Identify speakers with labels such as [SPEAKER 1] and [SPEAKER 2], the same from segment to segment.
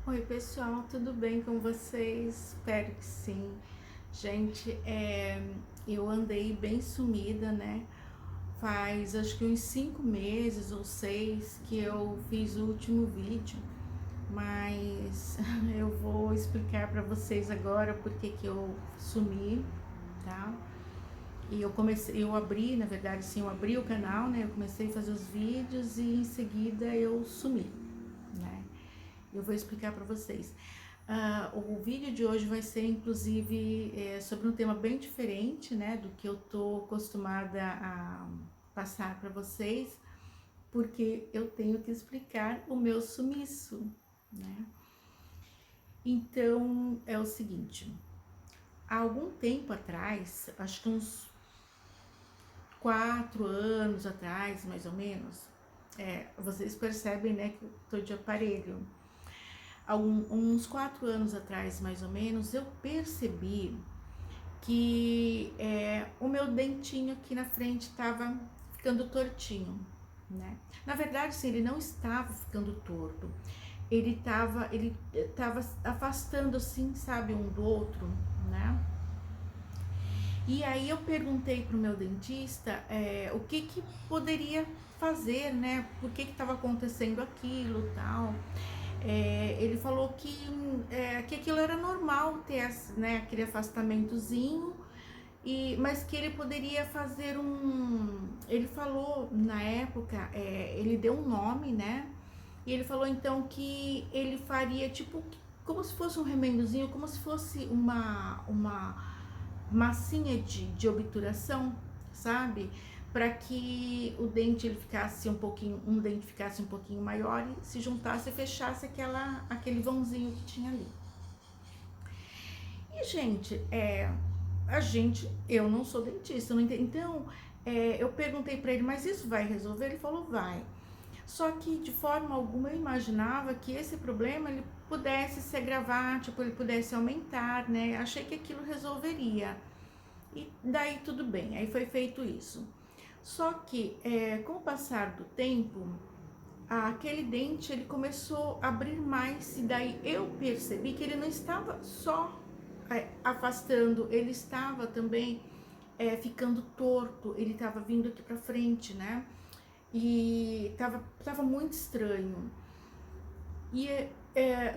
[SPEAKER 1] Oi pessoal, tudo bem com vocês? Espero que sim. Gente, eu andei bem sumida, né? Faz acho que uns 5 meses ou 6 que eu fiz o último vídeo, mas eu vou explicar para vocês agora porque que eu sumi, tá? E eu abri, na verdade, sim, eu abri o canal, né? Eu comecei a fazer os vídeos e em seguida eu sumi, né? Eu vou explicar para vocês. O vídeo de hoje vai ser, inclusive, sobre um tema bem diferente, né, do que eu tô acostumada a passar para vocês, porque eu tenho que explicar o meu sumiço, né? Então, é o seguinte, há algum tempo atrás, acho que uns 4 anos atrás, mais ou menos, vocês percebem, né, que eu tô de aparelho. Há uns 4 anos atrás, mais ou menos, eu percebi que o meu dentinho aqui na frente estava ficando tortinho, né? Na verdade, sim, ele não estava ficando torto. Ele tava afastando assim, sabe, um do outro, né? E aí eu perguntei pro meu dentista o que que poderia fazer, né? Por que que estava acontecendo aquilo, tal. Ele falou que aquilo era normal ter, né, aquele afastamentozinho, mas que ele poderia fazer Ele falou na época, ele deu um nome, né? E ele falou então que ele faria tipo como se fosse um remendozinho, como se fosse uma massinha de obturação, sabe? Para que o dente ele ficasse um dente ficasse um pouquinho maior e se juntasse e fechasse aquele vãozinho que tinha ali. E gente, eu não sou dentista, não entendo. Então, eu perguntei para ele, mas isso vai resolver? Ele falou, vai. Só que de forma alguma eu imaginava que esse problema ele pudesse se agravar, tipo, ele pudesse aumentar, né? Achei que aquilo resolveria. E daí tudo bem, aí foi feito isso. Só que com o passar do tempo, aquele dente ele começou a abrir mais e daí eu percebi que ele não estava só afastando, ele estava também ficando torto, ele estava vindo aqui para frente, né? E tava muito estranho. E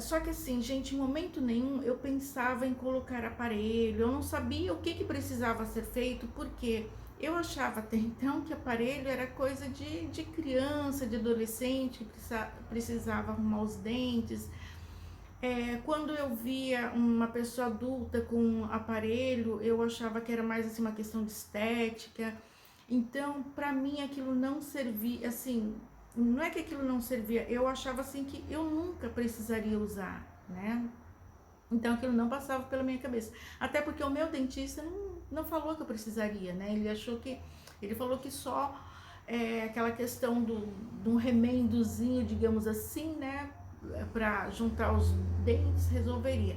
[SPEAKER 1] só que assim, gente, em momento nenhum eu pensava em colocar aparelho, eu não sabia o que que precisava ser feito, porque eu achava até então que aparelho era coisa de criança, de adolescente, que precisava arrumar os dentes. Quando eu via uma pessoa adulta com aparelho, eu achava que era mais assim uma questão de estética. Então, pra mim aquilo não servia, assim, não é que aquilo não servia, eu achava assim que eu nunca precisaria usar, né? Então aquilo não passava pela minha cabeça. Até porque o meu dentista não falou que eu precisaria, né? Ele falou que só aquela questão de um remendozinho, digamos assim, né? Pra juntar os dentes resolveria.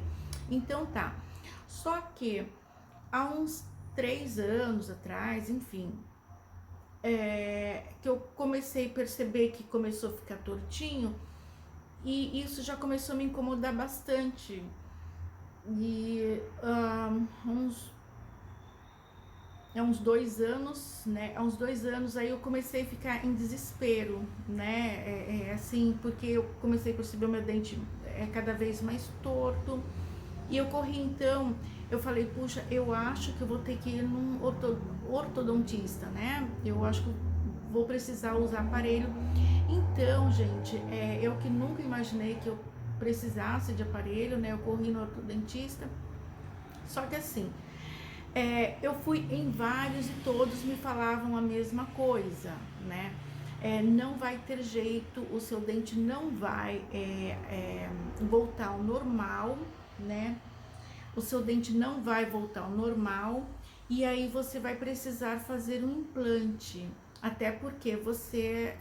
[SPEAKER 1] Então tá. Só que há uns 3 anos atrás, enfim, que eu comecei a perceber que começou a ficar tortinho e isso já começou a me incomodar bastante. E uns 2 anos, né? Há uns 2 anos aí eu comecei a ficar em desespero, né? Assim, porque eu comecei a perceber o meu dente cada vez mais torto. E eu corri então, eu falei, puxa, eu acho que eu vou ter que ir num ortodontista, né? Eu acho que eu vou precisar usar aparelho. Então, gente, eu que nunca imaginei que eu precisasse de aparelho, né? Eu corri no ortodontista. Só que assim, eu fui em vários e todos me falavam a mesma coisa, né? Não vai ter jeito, o seu dente não vai voltar ao normal, né? O seu dente não vai voltar ao normal e aí você vai precisar fazer um implante, até porque você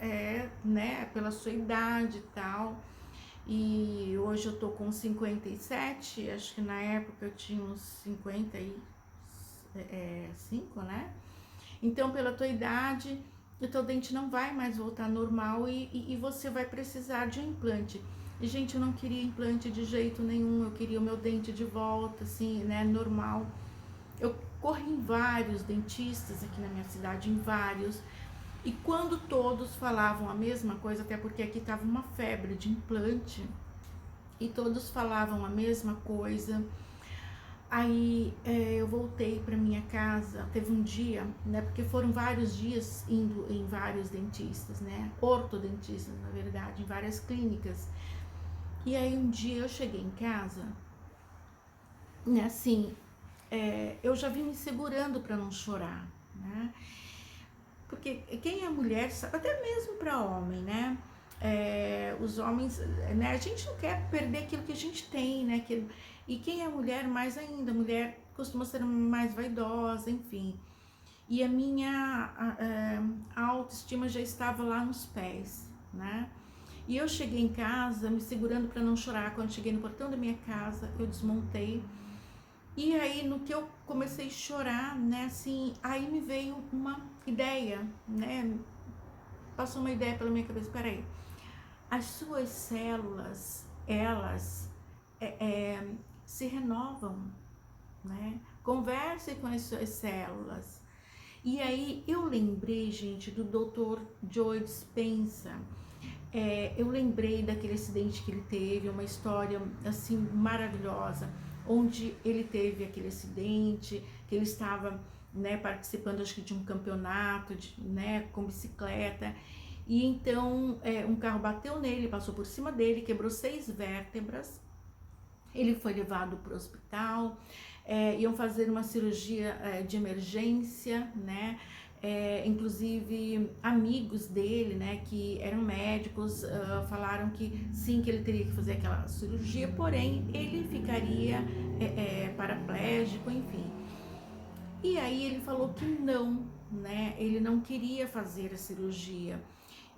[SPEAKER 1] né, pela sua idade e tal. E hoje eu tô com 57, acho que na época eu tinha uns 55, né? Então, pela tua idade, o teu dente não vai mais voltar normal e você vai precisar de um implante. E, gente, eu não queria implante de jeito nenhum, eu queria o meu dente de volta, assim, né, normal. Eu corri em vários dentistas aqui na minha cidade, em vários, e quando todos falavam a mesma coisa, até porque aqui tava uma febre de implante, e todos falavam a mesma coisa. Aí eu voltei para minha casa, teve um dia, né, porque foram vários dias indo em vários dentistas, né, ortodontistas, na verdade, em várias clínicas. E aí um dia eu cheguei em casa, né, assim, eu já vim me segurando para não chorar, né, porque quem é mulher, até mesmo para homem, né, os homens, né, a gente não quer perder aquilo que a gente tem, né, e quem é mulher, mais ainda, a mulher costuma ser mais vaidosa, enfim. E a minha a autoestima já estava lá nos pés, né? E eu cheguei em casa me segurando para não chorar. Quando cheguei no portão da minha casa, eu desmontei. E aí, no que eu comecei a chorar, né, assim, aí me veio uma ideia, né? Passou uma ideia pela minha cabeça. Peraí, as suas células, elas se renovam, né? Converse com as suas células. E aí eu lembrei, gente, do Dr. Joe Dispenza. Eu lembrei daquele acidente que ele teve, uma história assim maravilhosa, onde ele teve aquele acidente, que ele estava, né, participando, acho que de um campeonato, né, com bicicleta, e então um carro bateu nele, passou por cima dele, quebrou 6 vértebras. Ele foi levado para o hospital, iam fazer uma cirurgia de emergência, né? Inclusive amigos dele, né, que eram médicos, falaram que sim, que ele teria que fazer aquela cirurgia, porém ele ficaria paraplégico, enfim. E aí ele falou que não, né? Ele não queria fazer a cirurgia.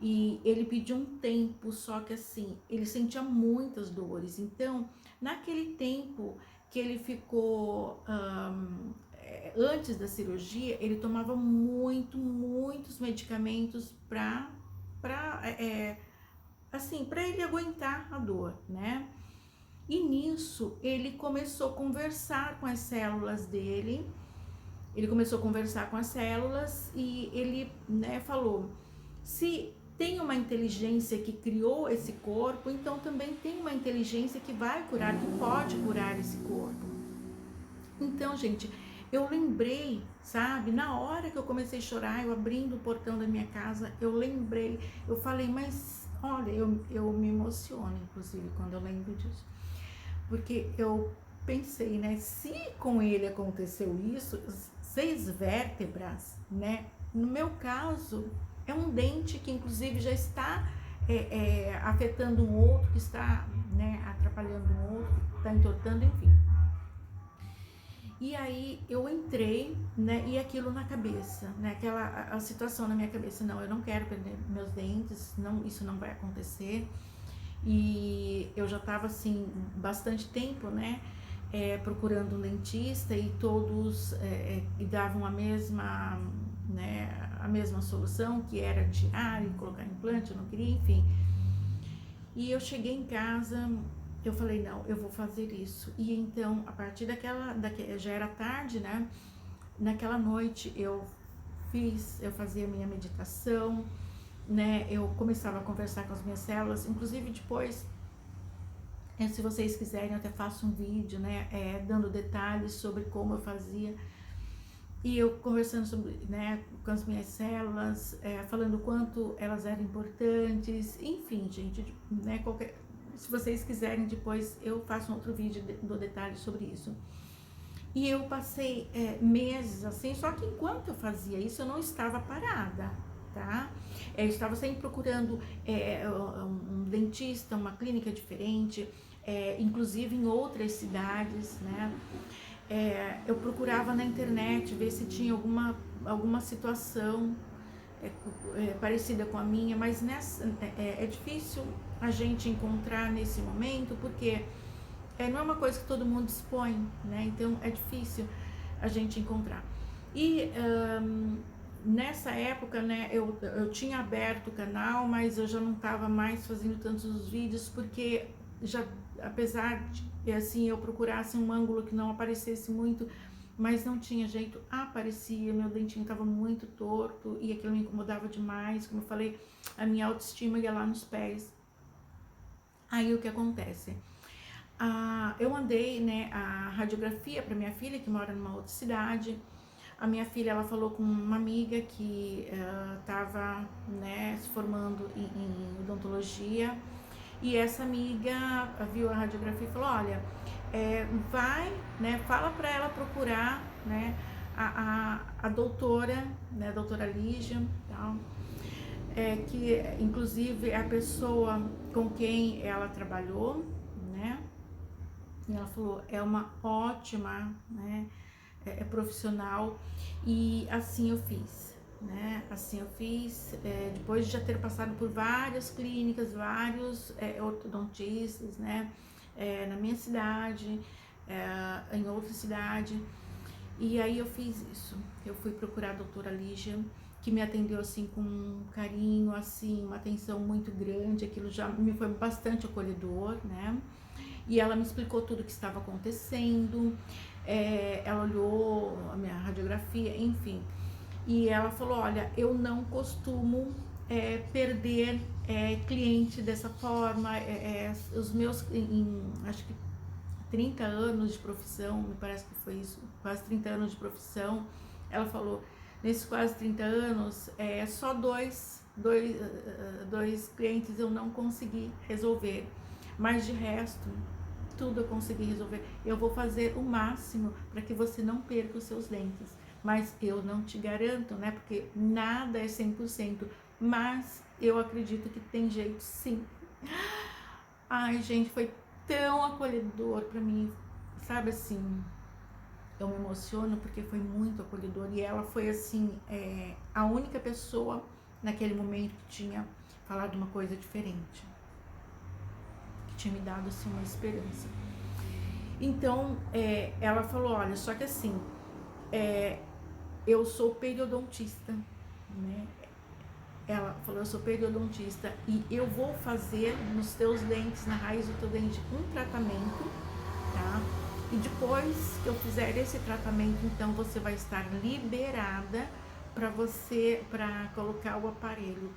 [SPEAKER 1] E ele pediu um tempo, só que assim, ele sentia muitas dores. Então, naquele tempo que ele ficou antes da cirurgia, ele tomava muitos medicamentos assim, para ele aguentar a dor, né? E nisso ele começou a conversar com as células dele. Ele começou a conversar com as células e ele, né, falou: se tem uma inteligência que criou esse corpo, então também tem uma inteligência que vai curar, que pode curar esse corpo. Então, gente, eu lembrei, sabe, na hora que eu comecei a chorar, eu abrindo o portão da minha casa, eu lembrei, eu falei, mas olha, eu me emociono, inclusive, quando eu lembro disso. Porque eu pensei, né, se com ele aconteceu isso, 6 vértebras, né, no meu caso, é um dente que inclusive já está afetando um outro, que está, né, atrapalhando um outro, está entortando, enfim. E aí eu entrei, né, e aquilo na cabeça, né, a situação na minha cabeça, não, eu não quero perder meus dentes, não, isso não vai acontecer. E eu já estava assim bastante tempo, né, procurando um dentista, e todos davam a mesma, né, a mesma solução, que era tirar e colocar implante, eu não queria, enfim. E eu cheguei em casa, eu falei, não, eu vou fazer isso. E então, a partir daquela já era tarde, né, naquela noite eu fazia minha meditação, né, eu começava a conversar com as minhas células, inclusive depois, se vocês quiserem, eu até faço um vídeo, né, dando detalhes sobre como eu fazia, e eu conversando sobre, né, com as minhas células, falando o quanto elas eram importantes, enfim, gente, né, se vocês quiserem, depois eu faço um outro vídeo do detalhe sobre isso. E eu passei meses assim, só que enquanto eu fazia isso, eu não estava parada, tá? Eu estava sempre procurando um dentista, uma clínica diferente, inclusive em outras cidades, né? Eu procurava na internet ver se tinha alguma situação parecida com a minha, mas é difícil a gente encontrar nesse momento, porque não é uma coisa que todo mundo dispõe, né? Então é difícil a gente encontrar. E nessa época, né, eu tinha aberto o canal, mas eu já não estava mais fazendo tantos os vídeos, porque já, apesar de, assim, eu procurasse um ângulo que não aparecesse muito, mas não tinha jeito, aparecia, meu dentinho estava muito torto e aquilo me incomodava demais, como eu falei, a minha autoestima ia lá nos pés. Aí o que acontece? Eu mandei, né, a radiografia para minha filha, que mora numa outra cidade. A minha filha, ela falou com uma amiga que estava, né, se formando em odontologia, e essa amiga viu a radiografia e falou, olha, vai, né, fala para ela procurar, né, a doutora, né, a doutora Lígia, tal, que inclusive é a pessoa com quem ela trabalhou, né, e ela falou, é uma ótima, né, profissional, e assim eu fiz, né? Assim eu fiz, depois de já ter passado por várias clínicas, vários ortodontistas, né? Na minha cidade, em outra cidade, e aí eu fiz isso. Eu fui procurar a doutora Lígia, que me atendeu assim com um carinho, assim, uma atenção muito grande, aquilo já me foi bastante acolhedor, né? E ela me explicou tudo o que estava acontecendo, ela olhou a minha radiografia, enfim, e ela falou, olha, eu não costumo perder cliente dessa forma, os meus, acho que 30 anos de profissão, me parece que foi isso, quase 30 anos de profissão, ela falou, nesses quase 30 anos, só dois clientes eu não consegui resolver, mas de resto, tudo eu consegui resolver. Eu vou fazer o máximo para que você não perca os seus dentes, mas eu não te garanto, né, porque nada é 100%, mas eu acredito que tem jeito sim. Ai, gente, foi tão acolhedor para mim, sabe assim, eu me emociono porque foi muito acolhedor, e ela foi assim, a única pessoa naquele momento que tinha falado uma coisa diferente, que tinha me dado assim uma esperança. Então, ela falou, olha, só que assim, eu sou periodontista, né? Ela falou, eu sou periodontista e eu vou fazer nos teus dentes, na raiz do teu dente, um tratamento, tá? E depois que eu fizer esse tratamento, então você vai estar liberada para colocar o aparelho.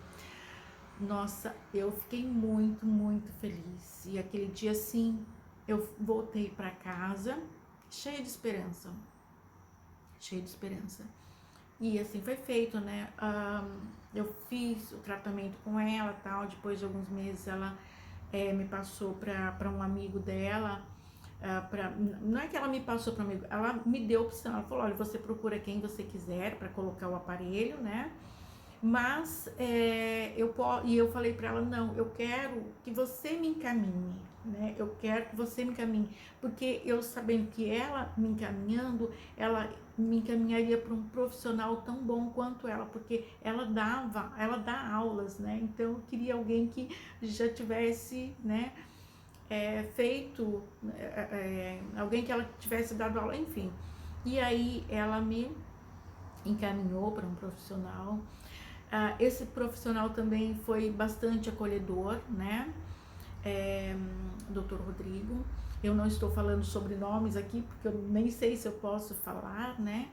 [SPEAKER 1] Nossa, eu fiquei muito, muito feliz. E aquele dia, assim, eu voltei para casa cheia de esperança. Cheia de esperança. E assim foi feito, né? Eu fiz o tratamento com ela, tal. Depois de alguns meses, ela me passou para um amigo dela. Não é que ela me passou para um amigo, ela me deu opção. Ela falou: olha, você procura quem você quiser para colocar o aparelho, né? Mas eu falei para ela, não, eu quero que você me encaminhe, né? Eu quero que você me encaminhe, porque eu sabendo que ela me encaminhando, ela me encaminharia para um profissional tão bom quanto ela, porque ela dá aulas, né? Então eu queria alguém que já tivesse, né, feito, alguém que ela tivesse dado aula, enfim. E aí ela me encaminhou para um profissional. Esse profissional também foi bastante acolhedor, né? Dr. Rodrigo. Eu não estou falando sobrenomes aqui, porque eu nem sei se eu posso falar, né?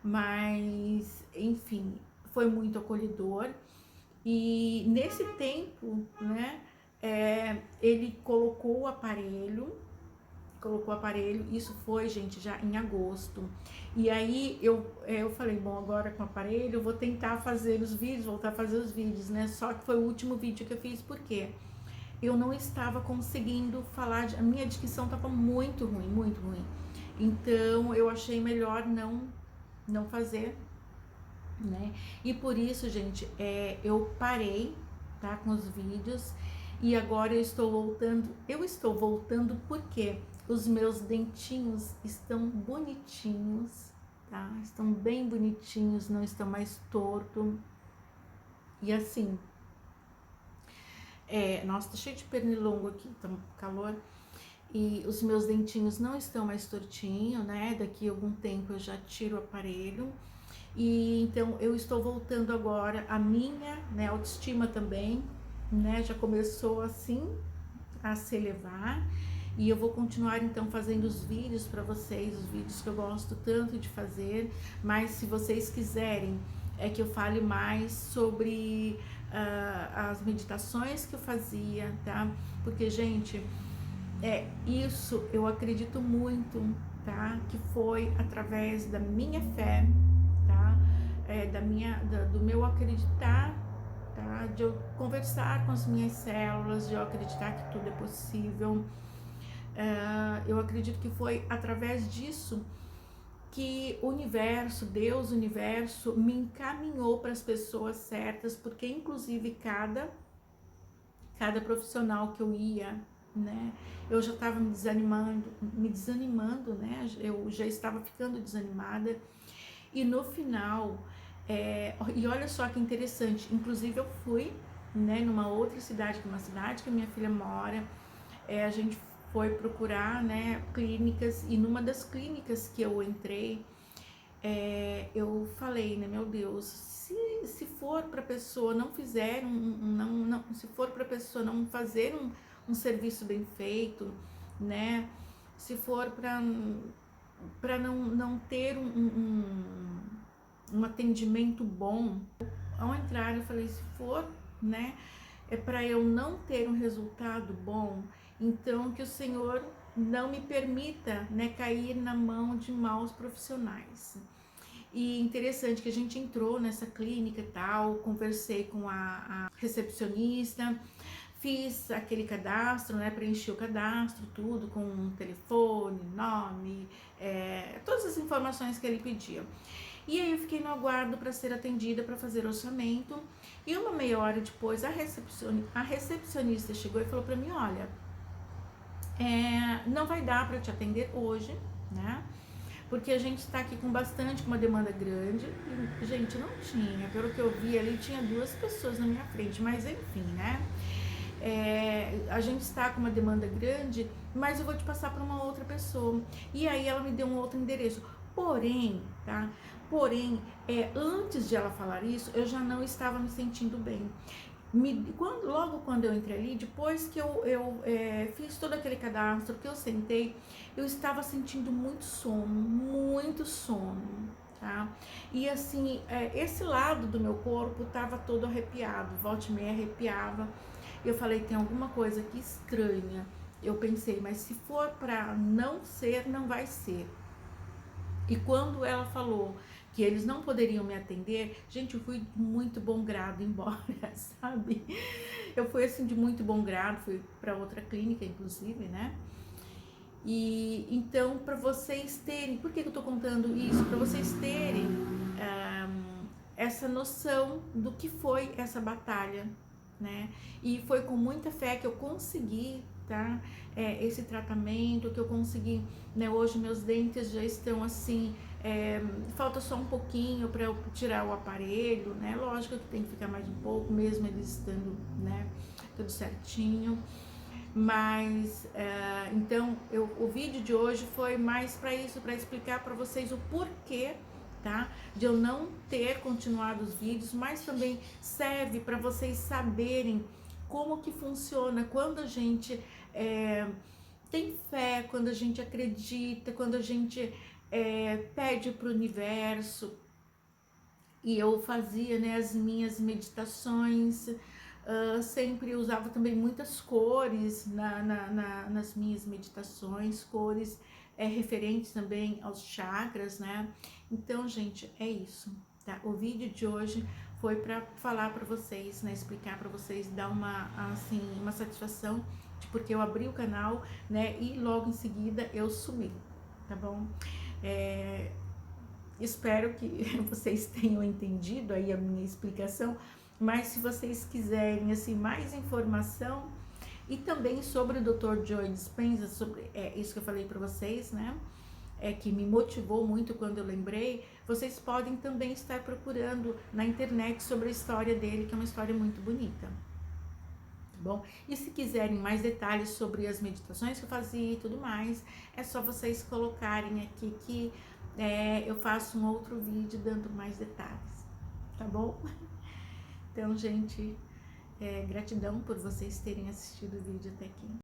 [SPEAKER 1] Mas, enfim, foi muito acolhedor. E nesse tempo, né? Ele colocou o aparelho, isso foi, gente, já em agosto. E aí eu falei, bom, agora com o aparelho eu vou tentar fazer os vídeos, voltar a fazer os vídeos, né? Só que foi o último vídeo que eu fiz, porque eu não estava conseguindo falar, a minha dicção estava muito ruim, muito ruim. Então eu achei melhor não fazer, né? E por isso, gente, eu parei, tá, com os vídeos, e agora eu estou voltando porque os meus dentinhos estão bonitinhos, tá? Estão bem bonitinhos, não estão mais torto. E assim, nossa, tá cheio de pernilongo aqui, tá calor. E os meus dentinhos não estão mais tortinhos, né? Daqui a algum tempo eu já tiro o aparelho. E então eu estou voltando agora a minha, né, autoestima também, né, já começou assim a se elevar. E eu vou continuar então fazendo os vídeos para vocês, os vídeos que eu gosto tanto de fazer. Mas se vocês quiserem que eu fale mais sobre as meditações que eu fazia, tá? Porque, gente, isso eu acredito muito, tá? Que foi através da minha fé, tá? Do meu acreditar, tá? De eu conversar com as minhas células, de eu acreditar que tudo é possível. Eu acredito que foi através disso que o universo, Deus, o universo, me encaminhou para as pessoas certas, porque inclusive cada profissional que eu ia, né, eu já estava me desanimando, né, eu já estava ficando desanimada, e no final, e olha só que interessante, inclusive eu fui, né, numa outra cidade, uma cidade que a minha filha mora, a gente foi procurar, né, clínicas, e numa das clínicas que eu entrei, eu falei, né, meu Deus, se for para a pessoa não fizer se for para a pessoa não fazer um serviço bem feito, né, se for para não ter um atendimento bom, ao entrar eu falei, se for, né, para eu não ter um resultado bom, então que o Senhor não me permita, né, cair na mão de maus profissionais. E interessante que a gente entrou nessa clínica e tal, conversei com a recepcionista, fiz aquele cadastro, né, preenchi o cadastro, tudo com telefone, nome, todas as informações que ele pedia. E aí eu fiquei no aguardo para ser atendida, para fazer orçamento, e uma meia hora depois a recepcionista chegou e falou para mim, olha, não vai dar para te atender hoje, né? Porque a gente está aqui com uma demanda grande. E, gente, não tinha, pelo que eu vi ali, tinha 2 pessoas na minha frente, mas enfim, né? A gente está com uma demanda grande, mas eu vou te passar para uma outra pessoa. E aí ela me deu um outro endereço. Porém, tá? Porém, antes de ela falar isso, eu já não estava me sentindo bem. Logo quando eu entrei ali, depois que eu fiz todo aquele cadastro, que eu sentei, eu estava sentindo muito sono, tá? E assim, esse lado do meu corpo estava todo arrepiado, volta e meia arrepiava. Eu falei, tem alguma coisa aqui estranha. Eu pensei, mas se for para não ser, não vai ser. E quando ela falou que eles não poderiam me atender, gente, eu fui de muito bom grado embora, sabe? Eu fui assim de muito bom grado, fui para outra clínica, inclusive, né? E então, para vocês terem, por que eu tô contando isso? Para vocês terem essa noção do que foi essa batalha, né? E foi com muita fé que eu consegui, tá? Esse tratamento, que eu consegui, né? Hoje meus dentes já estão assim, falta só um pouquinho para eu tirar o aparelho, né? Lógico que tem que ficar mais um pouco, mesmo eles estando, né, tudo certinho. Mas então o vídeo de hoje foi mais para isso, para explicar para vocês o porquê, tá, de eu não ter continuado os vídeos, mas também serve para vocês saberem como que funciona quando a gente tem fé, quando a gente acredita, quando a gente pede para o universo. E eu fazia, né, as minhas meditações, sempre usava também muitas cores nas minhas meditações, cores referentes também aos chakras, né? Então, gente, é isso, tá? O vídeo de hoje foi para falar para vocês, né, explicar para vocês, dar uma satisfação de porque eu abri o canal, né, e logo em seguida eu sumi, tá bom? Espero que vocês tenham entendido aí a minha explicação, mas se vocês quiserem assim mais informação e também sobre o Dr. Joe Dispenza, sobre isso que eu falei para vocês, né? Que me motivou muito quando eu lembrei, vocês podem também estar procurando na internet sobre a história dele, que é uma história muito bonita. Bom, e se quiserem mais detalhes sobre as meditações que eu fazia e tudo mais, é só vocês colocarem aqui que eu faço um outro vídeo dando mais detalhes, tá bom? Então, gente, gratidão por vocês terem assistido o vídeo até aqui.